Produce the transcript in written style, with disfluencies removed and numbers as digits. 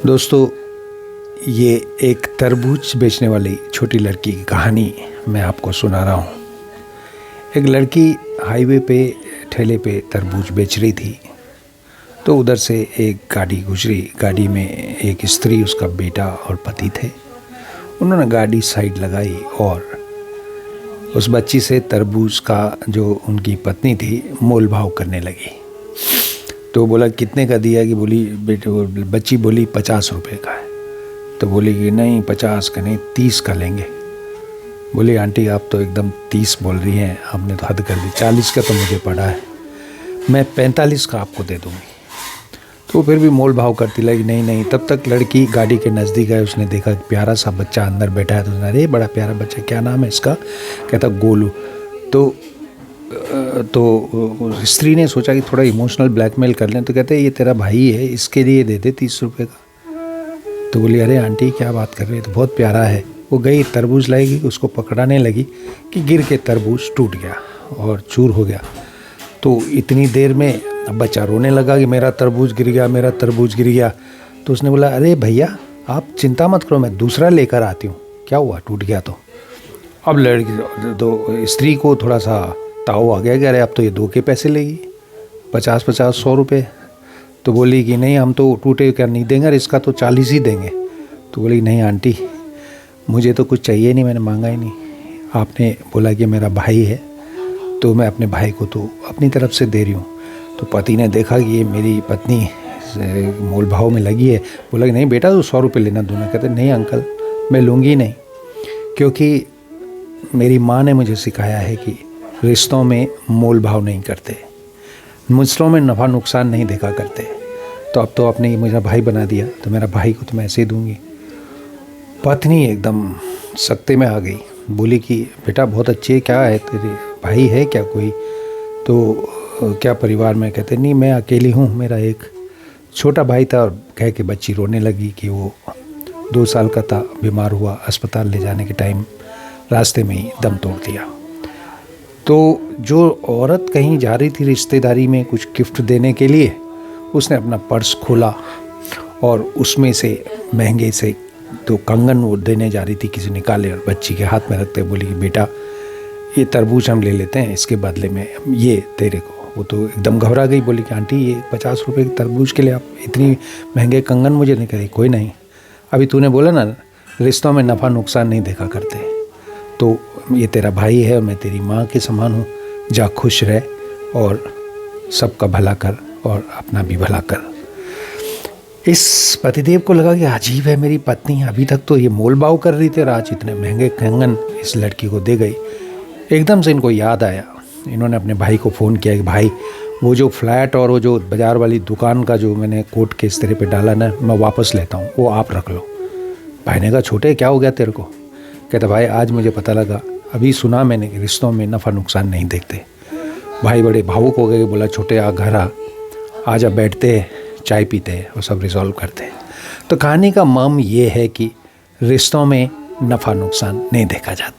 दोस्तों, ये एक तरबूज बेचने वाली छोटी लड़की की कहानी मैं आपको सुना रहा हूँ। एक लड़की हाईवे पे ठेले पे तरबूज बेच रही थी, तो उधर से एक गाड़ी गुजरी। गाड़ी में एक स्त्री, उसका बेटा और पति थे। उन्होंने गाड़ी साइड लगाई और उस बच्ची से तरबूज का जो उनकी पत्नी थी मोल भाव करने लगी। तो बोला कितने का दिया? कि बोली बच्ची बोली 50 रुपये का है। तो बोली कि नहीं 50 का नहीं 30 का लेंगे। बोली आंटी आप तो एकदम 30 बोल रही हैं, आपने तो हद कर दी। 40 का तो मुझे पड़ा है, मैं 45 का आपको दे दूँगी। तो फिर भी मोल भाव करती लगी, नहीं नहीं। तब तक लड़की गाड़ी के नज़दीक है, उसने देखा कि प्यारा सा बच्चा अंदर बैठा है। तो उसने अरे बड़ा प्यारा बच्चा, क्या नाम है इसका? कहता गोलू। तो स्त्री ने सोचा कि थोड़ा इमोशनल ब्लैकमेल कर लें। तो कहते ये तेरा भाई है, इसके लिए दे दे 30 रुपये का। तो बोली अरे आंटी क्या बात कर रही है, तो बहुत प्यारा है। वो गई तरबूज लाएगी, उसको पकड़ाने लगी कि गिर के तरबूज टूट गया और चूर हो गया। तो इतनी देर में अब बच्चा रोने लगा कि मेरा तरबूज गिर गया, मेरा तरबूज गिर गया। तो उसने बोला अरे भैया आप चिंता मत करो, मैं दूसरा लेकर आती हूँ। क्या हुआ, टूट गया तो? अब लड़की तो स्त्री को थोड़ा सा ताव आ गया कि अरे अब तो ये 2 के पैसे लेगी, 50-50 100 रुपये। तो बोली कि नहीं हम तो टूटे क्या नहीं देंगे, इसका तो 40 ही देंगे। तो बोली नहीं आंटी मुझे तो कुछ चाहिए नहीं, मैंने मांगा ही नहीं। आपने बोला कि मेरा भाई है तो मैं अपने भाई को तो अपनी तरफ से दे रही हूँ। तो पति ने देखा कि ये मेरी पत्नी मोल भाव में लगी है। बोला कि नहीं बेटा तो 100 रुपये लेना दूना। कहते नहीं अंकल मैं लूँगी नहीं, क्योंकि मेरी माँ ने मुझे सिखाया है कि रिश्तों में मोल भाव नहीं करते, रिश्तों में नफ़ा नुकसान नहीं देखा करते। तो अब तो आपने मेरा भाई बना दिया, तो मेरा भाई को तो मैं ऐसे ही दूँगी। पत्नी एकदम सख्ते में आ गई, बोली कि बेटा बहुत अच्छी है, क्या है तेरे भाई है क्या कोई? तो क्या परिवार में? कहते नहीं मैं अकेली हूँ, मेरा एक छोटा भाई था। और कह के बच्ची रोने लगी कि वो 2 साल का था, बीमार हुआ, अस्पताल ले जाने के टाइम रास्ते में ही दम तोड़ दिया। तो जो औरत कहीं जा रही थी रिश्तेदारी में कुछ गिफ्ट देने के लिए, उसने अपना पर्स खोला और उसमें से महंगे से 2 कंगन वो देने जा रही थी, किसी निकाले और बच्ची के हाथ में रखते बोली कि बेटा ये तरबूज हम ले लेते हैं, इसके बदले में ये तेरे को। वो तो एकदम घबरा गई, बोली कि आंटी ये 50 रुपये के तरबूज के लिए आप इतनी महंगे कंगन मुझे नहीं करी। कोई नहीं, अभी तूने बोला ना रिश्तों में नफ़ा नुकसान नहीं देखा करते, तो ये तेरा भाई है और मैं तेरी माँ के समान हूँ। जा खुश रह और सबका भला कर और अपना भी भला कर। इस पतिदेव को लगा कि अजीब है मेरी पत्नी, अभी तक तो ये मोल भाव कर रही थी और आज इतने महंगे कंगन इस लड़की को दे गई। एकदम से इनको याद आया, इन्होंने अपने भाई को फ़ोन किया कि भाई वो जो फ्लैट और वो जो बाज़ार वाली दुकान का जो मैंने कोट के इस तरह पे डाला ना, मैं वापस लेता हूँ, वो आप रख लो। भाई ने कहा छोटे क्या हो गया तेरे को? कहता भाई आज मुझे पता लगा, अभी सुना मैंने कि रिश्तों में नफ़ा नुकसान नहीं देखते। भाई बड़े भावुक हो गए, बोला छोटे आ घर आ जा, बैठते चाय पीते और सब रिजॉल्व करते। तो कहानी का मर्म ये है कि रिश्तों में नफ़ा नुकसान नहीं देखा जाता।